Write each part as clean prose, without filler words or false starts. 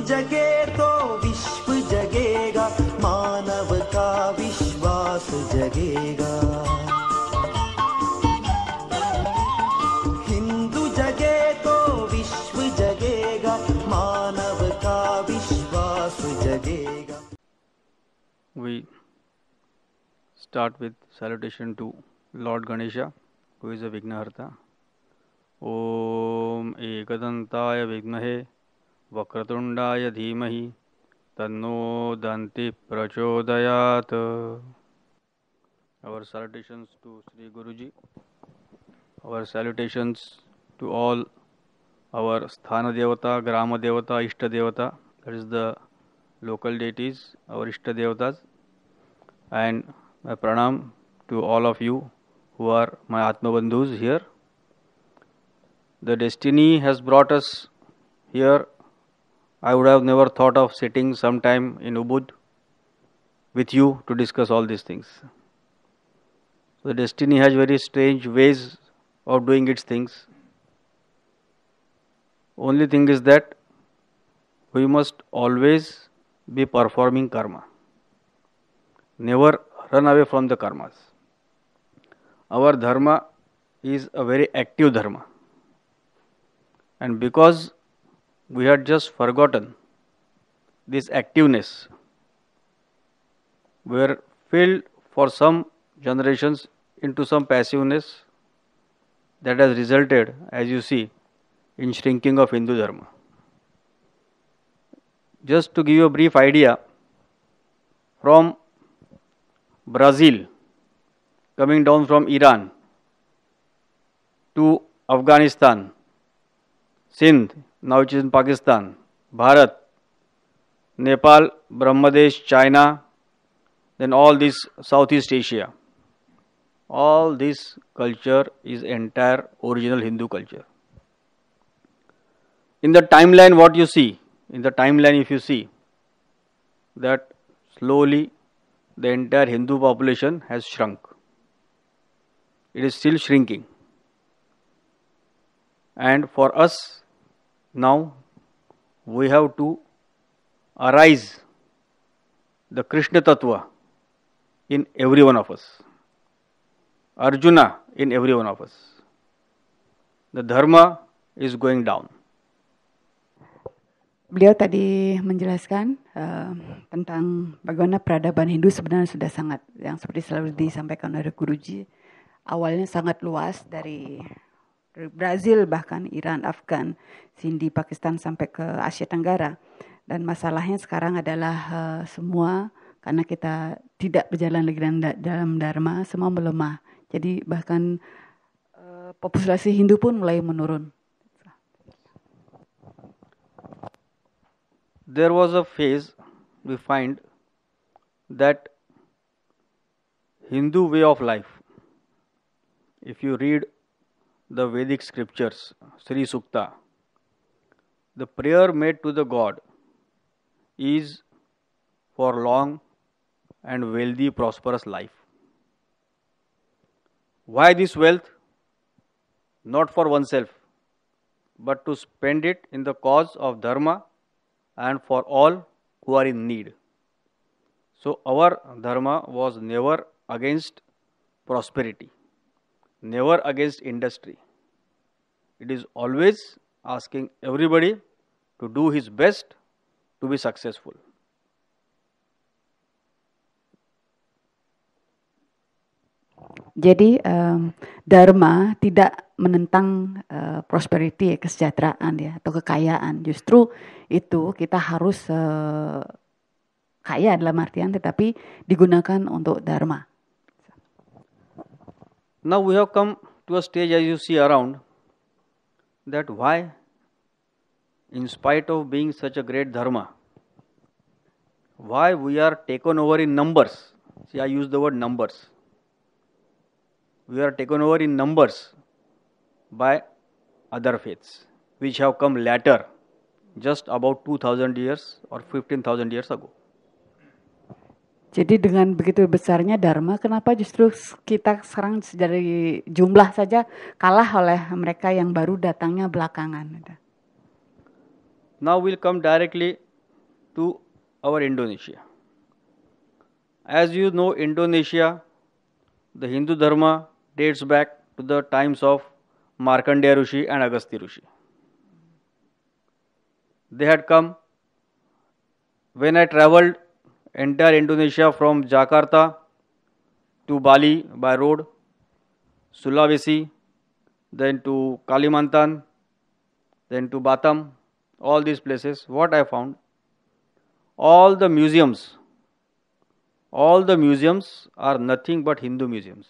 जगे तो विश्व जगेगा, मानव का विश्वास जगेगा। हिंदू जगे तो विश्व जगेगा, मानव का विश्वास जगेगा। We start with salutation to Lord Ganesha, who is a Vignaharta. Om Ekadantaya Vigmahe Vakratundaya Dhimahi Tanno Danti Prachodayat. Our salutations to Sri Guruji. Our salutations to all our Sthana Devata, Grama Devata, Ishta Devata, that is the local deities, our Ishta Devatas, and my pranam to all of you who are my Atma Bandhus here. The destiny has brought us here. I would have never thought of sitting sometime in Ubud with you to discuss all these things. The destiny has very strange ways of doing its things. Only thing is that we must always be performing karma. Never run away from the karmas. Our dharma is a very active dharma. And because we had just forgotten this activeness, we were filled for some generations into some passiveness that has resulted, as you see, in shrinking of Hindu dharma. Just to give you a brief idea, from Brazil, coming down from Iran to Afghanistan, Sindh, now which is in Pakistan, Bharat, Nepal, Brahmadesh, China, then all this Southeast Asia. All this culture is entire original Hindu culture. In the timeline, what you see, in the timeline if you see, that slowly the entire Hindu population has shrunk. It is still shrinking. And for us, now, we have to arise the Krishna Tattva in every one of us. Arjuna in every one of us. The dharma is going down. Beliau tadi menjelaskan tentang bagaimana peradaban Hindu sebenarnya sudah sangat, yang seperti selalu disampaikan oleh Guruji, awalnya sangat luas dari Brazil, bahkan Iran, Afgan, Sindi, Pakistan sampai ke Asia Tenggara. Dan masalahnya sekarang adalah semua karena kita tidak berjalan lagi dalam dharma, semua melemah. Jadi bahkan populasi Hindu pun mulai menurun. There was a phase we find that Hindu way of life, if you read the Vedic scriptures, Sri Sukta, the prayer made to the God is for long and wealthy, prosperous life. Why this wealth? Not for oneself, but to spend it in the cause of dharma and for all who are in need. So our dharma was never against prosperity, never against industry. It is always asking everybody to do his best to be successful. Jadi dharma tidak menentang prosperity, kesejahteraan ya, atau kekayaan. Justru itu kita harus kaya dalam artian tetapi digunakan untuk dharma. Now we have come to a stage, as you see around, that why, in spite of being such a great dharma, why we are taken over in numbers. See, I use the word numbers. We are taken over in numbers by other faiths, which have come later, just about 2000 years or 15,000 years ago. Jadi dengan begitu besarnya dharma, kenapa justru kita sekarang dari jumlah saja kalah oleh mereka yang baru datangnya belakangan? Now we'll come directly to our Indonesia. As you know, Indonesia, the Hindu Dharma dates back to the times of Markandeya Rishi and Agastya Rishi. They had come when I traveled entire Indonesia from Jakarta to Bali by road, Sulawesi, then to Kalimantan, then to Batam, all these places. What I found, all the museums are nothing but Hindu museums.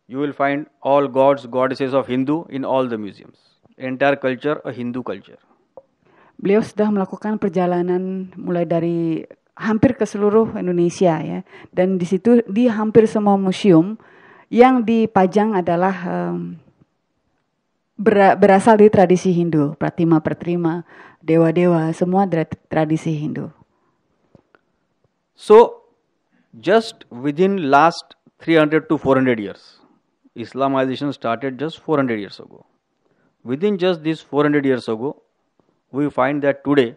You will find all gods, goddesses of Hindu in all the museums. Entire culture, a Hindu culture. Beliau sudah melakukan perjalanan mulai dari hampir ke seluruh Indonesia ya, dan di situ di hampir semua museum yang dipajang adalah berasal dari tradisi Hindu, pratima, dewa-dewa, semua dari tradisi Hindu. So, just within last 300 to 400 years, Islamization started just 400 years ago. Within just these 400 years ago, we find that today,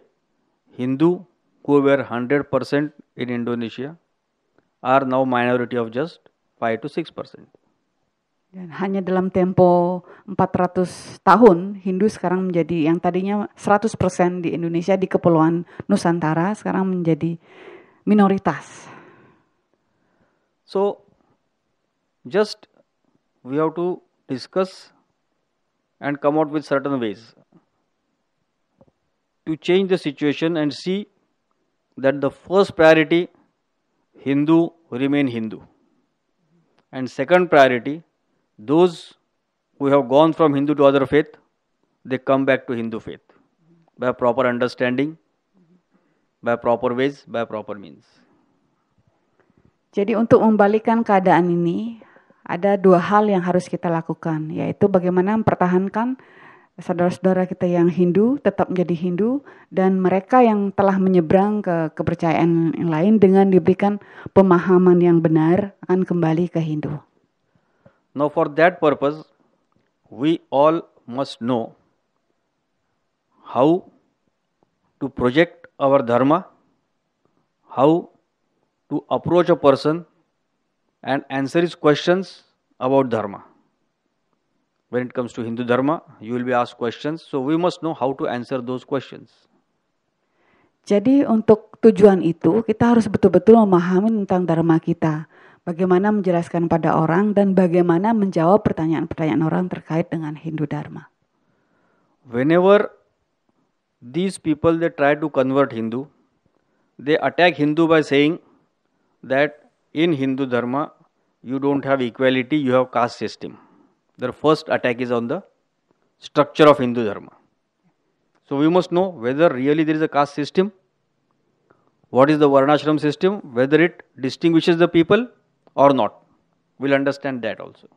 Hindu who were 100% in Indonesia are now minority of just 5 to 6%. Dan hanya dalam tempo 400 tahun, Hindu sekarang menjadi yang tadinya 100% di Indonesia, di Kepulauan Nusantara, sekarang menjadi minoritas. So, just we have to discuss and come out with certain ways to change the situation and see that the first priority, Hindu remain Hindu. And second priority, those who have gone from Hindu to other faith, they come back to Hindu faith by proper understanding, by proper ways, by proper means. Jadi untuk membalikan keadaan ini, ada dua hal yang harus kita lakukan, yaitu bagaimana mempertahankan saudara-saudara kita yang Hindu tetap menjadi Hindu, dan mereka yang telah menyeberang ke kepercayaan yang lain dengan diberikan pemahaman yang benar akan kembali ke Hindu. Now for that purpose, we all must know how to project our dharma, how to approach a person and answer his questions about dharma. When it comes to Hindu dharma, you will be asked questions, so we must know how to answer those questions. Jadi untuk tujuan itu kita harus betul-betul memahami tentang dharma kita. Bagaimana menjelaskan pada orang dan bagaimana menjawab pertanyaan-pertanyaan orang terkait dengan Hindu dharma. Whenever these people they try to convert Hindu, they attack Hindu by saying that in Hindu dharma you don't have equality, you have caste system. Their first attack is on the structure of Hindu dharma. So we must know whether really there is a caste system, what is the Varnashram system, whether it distinguishes the people or not. We'll understand that also.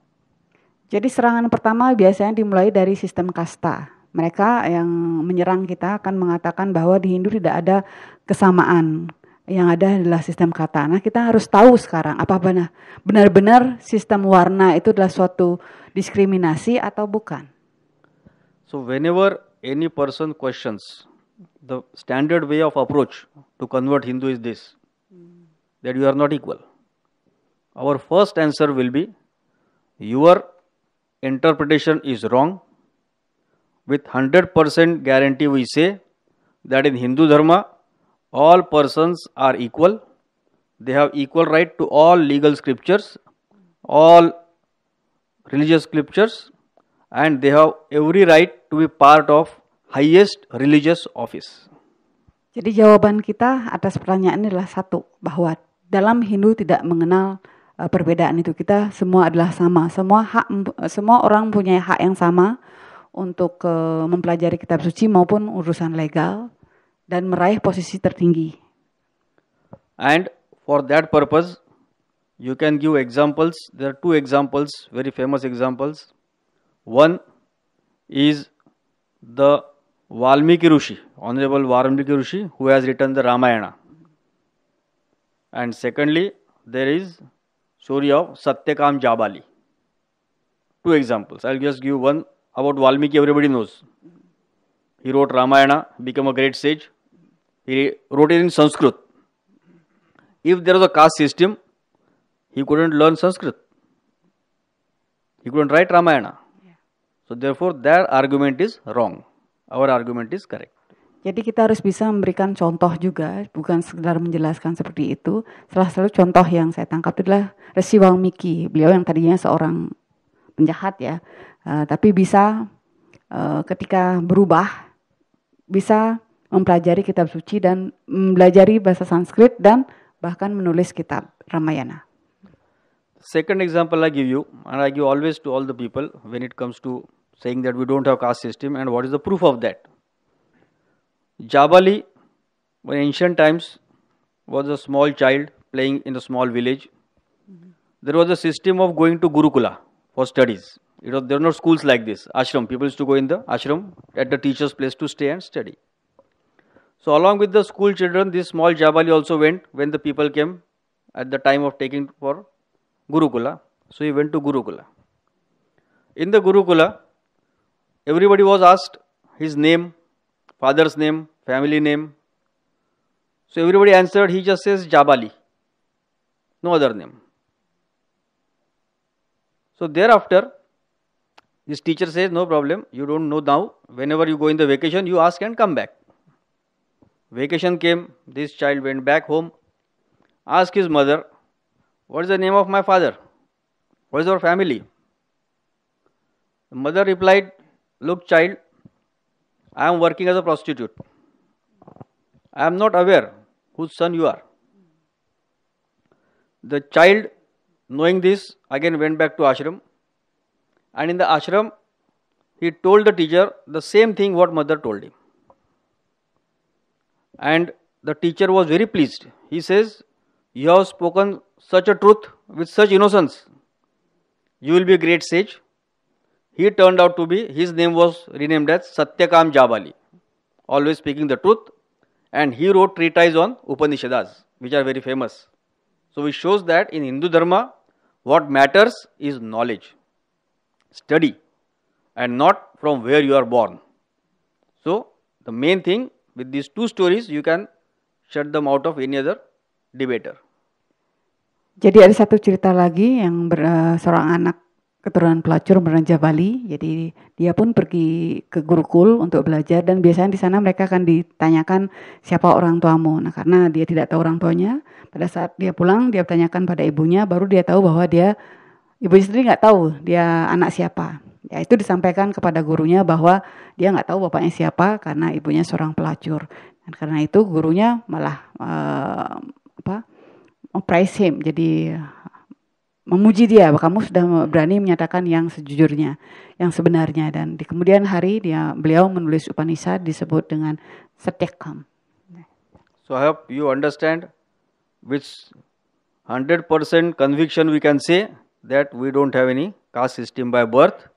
Jadi serangan pertama biasanya dimulai dari sistem kasta. Mereka yang menyerang kita akan mengatakan bahwa di Hindu tidak ada kesamaan. Yang ada adalah sistem kata. Nah, kita harus tahu sekarang apa benar-benar sistem warna itu adalah suatu diskriminasi atau bukan. So whenever any person questions, the standard way of approach to convert Hindu is this, that you are not equal. Our first answer will be, your interpretation is wrong. With 100% guarantee we say that in Hindu dharma, all persons are equal. They have equal right to all legal scriptures, all religious scriptures, and they have every right to be part of highest religious office. Jadi jawaban kita atas pertanyaan ini adalah satu, bahwa dalam Hindu tidak mengenal perbedaan itu. Kita semua adalah sama. Semua orang punya hak yang sama untuk mempelajari kitab suci maupun urusan legal dan meraih posisi tertinggi. And for that purpose, you can give examples. There are two examples, very famous examples. One is the Valmiki Rishi, Honorable Valmiki Rishi, who has written the Ramayana. And secondly, there is story of Satyakam Jabali. Two examples. I'll just give one about Valmiki, everybody knows. He wrote Ramayana, became a great sage. He wrote it in Sanskrit. If there was a caste system, he couldn't learn Sanskrit. He couldn't write Ramayana. So therefore, their argument is wrong. Our argument is correct. Jadi kita harus bisa memberikan contoh juga, bukan sekedar menjelaskan seperti itu. Salah satu contoh yang saya tangkap itu adalah Resi Walmiki. Beliau yang tadinya seorang penjahat ya, tapi bisa ketika berubah, bisa mempelajari kitab suci dan mempelajari bahasa Sanskrit dan bahkan menulis kitab Ramayana. Second example I give you, and I give always to all the people when it comes to saying that we don't have caste system, and what is the proof of that? Jabali, in ancient times, was a small child playing in a small village. There was a system of going to Gurukula for studies. There were no schools like this, ashram. People used to go in the ashram at the teacher's place to stay and study. So along with the school children, this small Jabali also went when the people came at the time of taking for Gurukula. So he went to Gurukula. In the Gurukula, everybody was asked his name, father's name, family name. So everybody answered, he just says Jabali, no other name. So thereafter, his teacher says, no problem, you don't know now. Whenever you go in the vacation, you ask and come back. Vacation came, this child went back home, asked his mother, what is the name of my father? What is our family? The mother replied, look child, I am working as a prostitute. I am not aware whose son you are. The child, knowing this, again went back to ashram. And in the ashram, he told the teacher the same thing what mother told him. And the teacher was very pleased. He says, you have spoken such a truth with such innocence. You will be a great sage. He turned out to be, his name was renamed as Satyakam Jabali, always speaking the truth. And he wrote treatises on Upanishads, which are very famous. So it shows that in Hindu Dharma, what matters is knowledge, study, and not from where you are born. So the main thing with these two stories, you can shut them out of any other debater. Jadi ada satu cerita lagi yang seorang anak keturunan pelacur bernama Jabali. Jadi dia pun pergi ke Gurukul untuk belajar dan biasanya di sana mereka akan ditanyakan siapa orang tuamu. Nah karena dia tidak tahu orang tuanya, pada saat dia pulang dia bertanyakan pada ibunya, baru dia tahu bahwa ibunya sendiri nggak tahu dia anak siapa. Ya itu disampaikan kepada gurunya bahwa dia nggak tahu bapaknya siapa karena ibunya seorang pelacur. Dan karena itu gurunya malah praise him, jadi memuji dia, kamu sudah berani menyatakan yang sejujurnya, yang sebenarnya. Dan di kemudian hari beliau menulis Upanishad disebut dengan Satyakam. So I hope you understand with 100% conviction we can say that we don't have any caste system by birth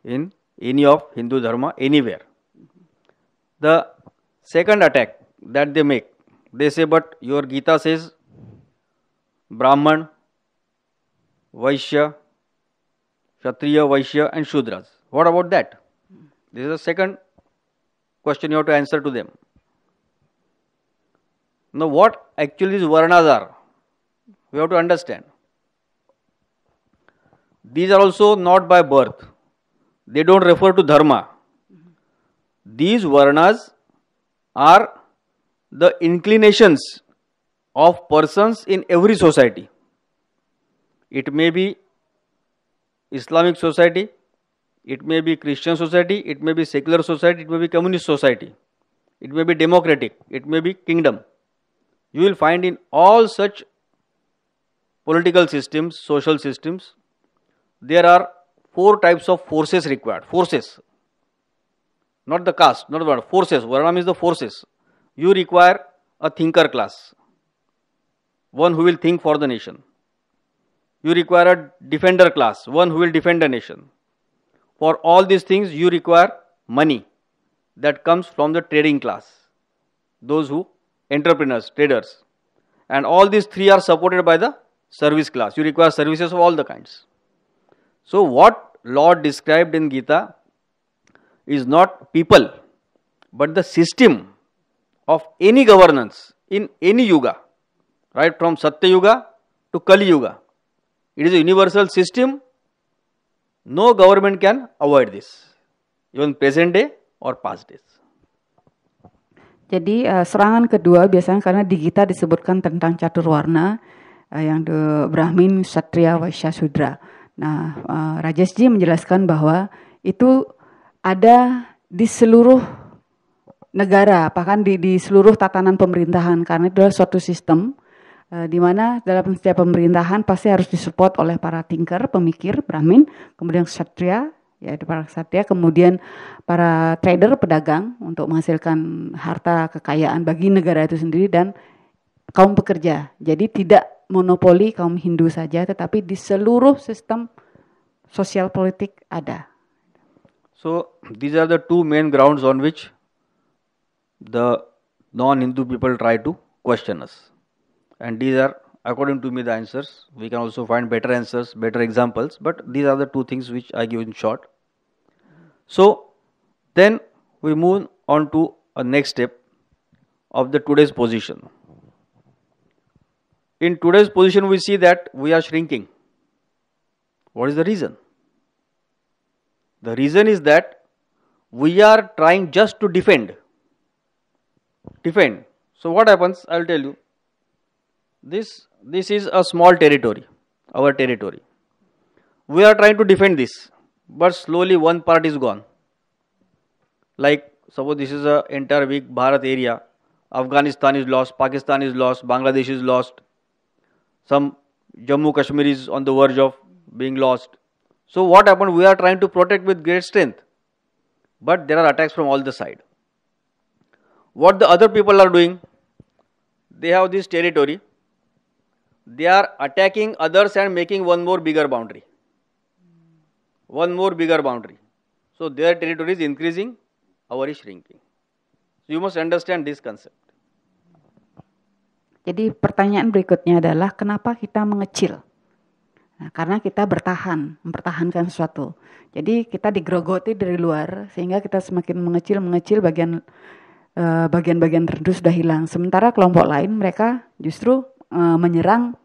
in any of Hindu Dharma anywhere. The second attack that they make, they say, but your Gita says Brahman, Vaishya, Kshatriya, Vaishya and Shudras. What about that? This is the second question you have to answer to them. Now what actually these Varnas are, we have to understand. These are also not by birth. They don't refer to Dharma. These Varnas are the inclinations of persons in every society. It may be Islamic society, it may be Christian society, it may be secular society, it may be communist society, it may be democratic, it may be kingdom. You will find in all such political systems, social systems, there are 4 types of forces required. Forces, not the caste, not the word, forces. Varna means the forces. You require a thinker class, one who will think for the nation. You require a defender class, one who will defend the nation. For all these things, you require money that comes from the trading class, those who, entrepreneurs, traders. And all these 3 are supported by the service class. You require services of all the kinds. So what Lord described in Gita is not people, but the system of any governance in any yuga, right from Satya Yuga to Kali Yuga. It is a universal system. No government can avoid this, even present day or past days. Jadi serangan kedua biasanya karena di Gita disebutkan tentang catur warna yang Brahmin, Kshatriya, Vaishya, Sudra. Nah, Rajeshji menjelaskan bahwa itu ada di seluruh negara, bahkan di seluruh tatanan pemerintahan, karena itu adalah suatu sistem di mana dalam setiap pemerintahan pasti harus disupport oleh para thinker, pemikir, Brahmin, kemudian Kshatriya, yaitu para Kshatriya, kemudian para trader, pedagang untuk menghasilkan harta kekayaan bagi negara itu sendiri, dan kaum pekerja. Jadi tidak monopoli kaum Hindu saja, tetapi di seluruh sistem sosial politik ada. So these are the two main grounds on which the non-Hindu people try to question us. And these are, according to me, the answers. We can also find better answers, better examples, but these are the two things which I give in short. So then we move on to a next step of the today's position. In today's position, we see that we are shrinking. What is the reason? The reason is that we are trying just to defend. So what happens? I'll tell you. This is a small territory, our territory. We are trying to defend this, but slowly one part is gone. Like suppose this is an entire big Bharat area. Afghanistan is lost, Pakistan is lost, Bangladesh is lost. Some Jammu Kashmir is on the verge of being lost. So what happened? We are trying to protect with great strength, but there are attacks from all the sides. What the other people are doing? They have this territory. They are attacking others and making one more bigger boundary. So their territory is increasing, our is shrinking. So you must understand this concept. Jadi pertanyaan berikutnya adalah kenapa kita mengecil? Nah, karena kita mempertahankan sesuatu. Jadi kita digerogoti dari luar sehingga kita semakin mengecil bagian-bagian tertentu sudah hilang. Sementara kelompok lain mereka justru menyerang,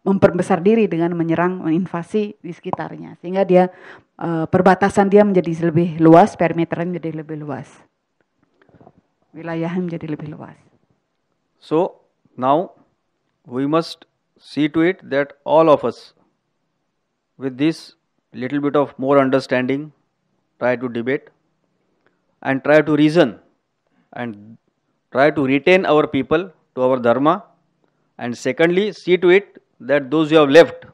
memperbesar diri dengan menyerang, menginvasi di sekitarnya, sehingga dia perbatasan dia menjadi lebih luas, perimeternya menjadi lebih luas, wilayahnya menjadi lebih luas. So now we must see to it that all of us, with this little bit of more understanding, try to debate and try to reason and try to retain our people to our dharma. And secondly, see to it that those who have left,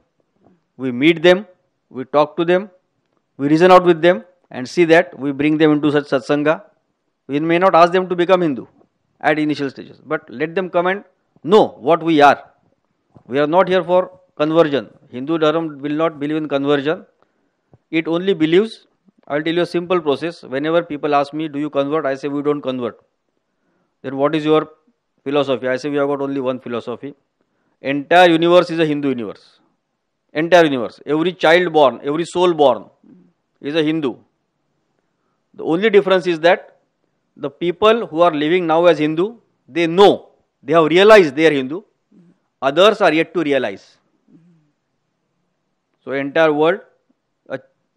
we meet them, we talk to them, we reason out with them, and see that we bring them into such satsanga. We may not ask them to become Hindu at initial stages, but let them come and know what we are. We are not here for conversion. Hindu Dharma will not believe in conversion. It only believes, I'll tell you a simple process. Whenever people ask me, do you convert? I say, we don't convert. Then what is your philosophy? I say, we have got only one philosophy. Entire universe is a Hindu universe. Entire universe. Every child born, every soul born is a Hindu. The only difference is that the people who are living now as Hindu, they know, they have realized they are Hindu. Others are yet to realize. So entire world,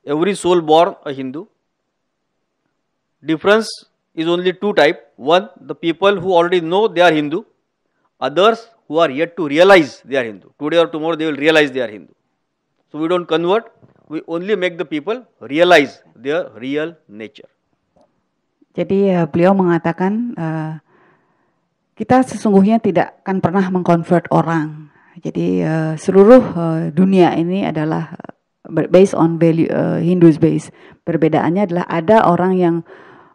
every soul born a Hindu. Difference is only two types. One, the people who already know they are Hindu. Others who are yet to realize they are Hindu. Today or tomorrow they will realize they are Hindu. So we don't convert. We only make the people realize their real nature. Jadi beliau mengatakan kita sesungguhnya tidak akan pernah mengkonvert orang. Jadi seluruh dunia ini adalah based on value, Hindus base. Perbedaannya adalah ada orang yang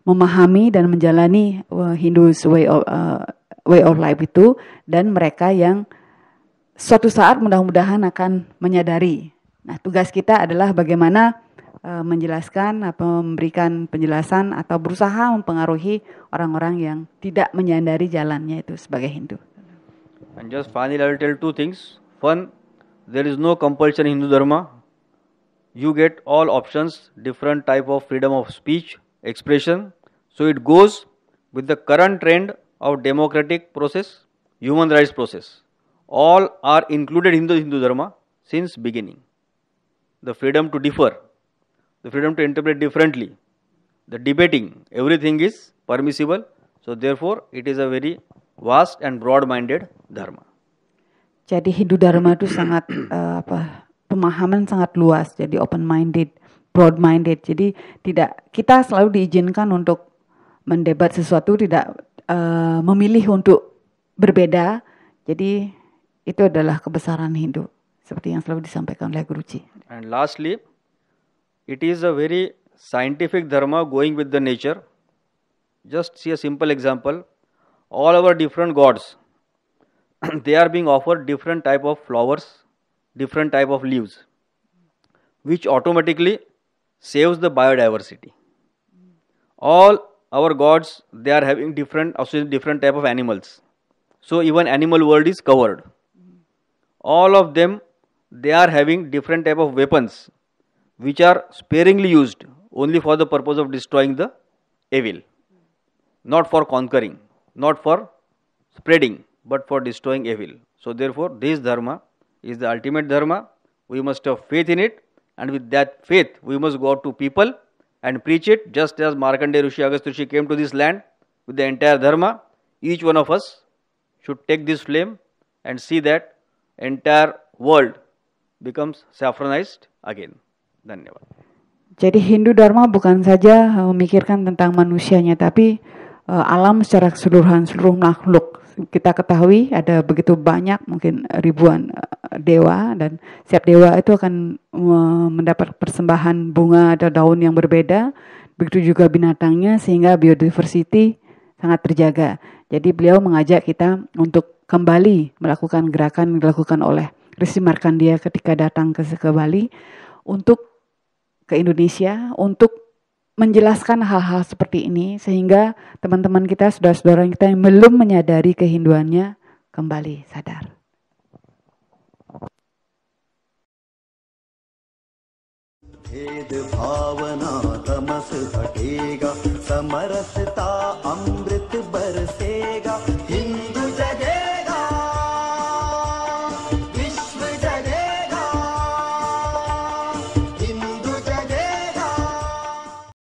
memahami dan menjalani Hindus way of life itu, dan mereka yang suatu saat mudah-mudahan akan menyadari. Nah, tugas kita adalah bagaimana menjelaskan, memberikan penjelasan atau berusaha mempengaruhi orang-orang yang tidak menyadari jalannya itu sebagai Hindu. And just finally, I will tell two things. One, there is no compulsion in Hindu Dharma. You get all options, different type of freedom of speech, expression. So it goes with the current trend of democratic process, human rights process. All are included in the Hindu Dharma since beginning. The freedom to differ, the freedom to interpret differently, the debating, everything is permissible. So therefore, it is a very vast and broad-minded dharma. Jadi Hindu Dharma itu sangat pemahaman sangat luas, jadi open minded, broad minded. Jadi tidak, kita selalu diizinkan untuk mendebat sesuatu, tidak memilih untuk berbeda. Jadi itu adalah kebesaran Hindu, seperti yang selalu disampaikan oleh Guruji. And lastly, it is a very scientific dharma going with the nature. Just see a simple example. All our different gods, they are being offered different type of flowers, different type of leaves, which automatically saves the biodiversity. All our gods, they are having different type of animals. So even animal world is covered. All of them, they are having different type of weapons, which are sparingly used only for the purpose of destroying the evil, not for conquering, not for spreading, but for destroying evil. So therefore, this dharma is the ultimate dharma. We must have faith in it, and with that faith, we must go out to people and preach it, just as Markandeya Rishi, Agastya Rishi came to this land with the entire dharma. Each one of us should take this flame and see that entire world becomes saffronized again. Dhanyawad. Jadi Hindu Dharma bukan saja memikirkan tentang manusianya, tapi alam secara keseluruhan, seluruh makhluk. Kita ketahui ada begitu banyak, mungkin ribuan dewa, dan setiap dewa itu akan mendapat persembahan bunga atau daun yang berbeda. Begitu juga binatangnya, sehingga biodiversity sangat terjaga. Jadi beliau mengajak kita untuk kembali melakukan gerakan yang dilakukan oleh Rishi Markandeya ketika datang ke Bali untuk ke Indonesia, untuk menjelaskan hal-hal seperti ini, sehingga teman-teman kita, saudara-saudara kita yang belum menyadari kehinduannya kembali sadar. भेद भावना तमस हटेगा, समरसता अमृत बरसेगा.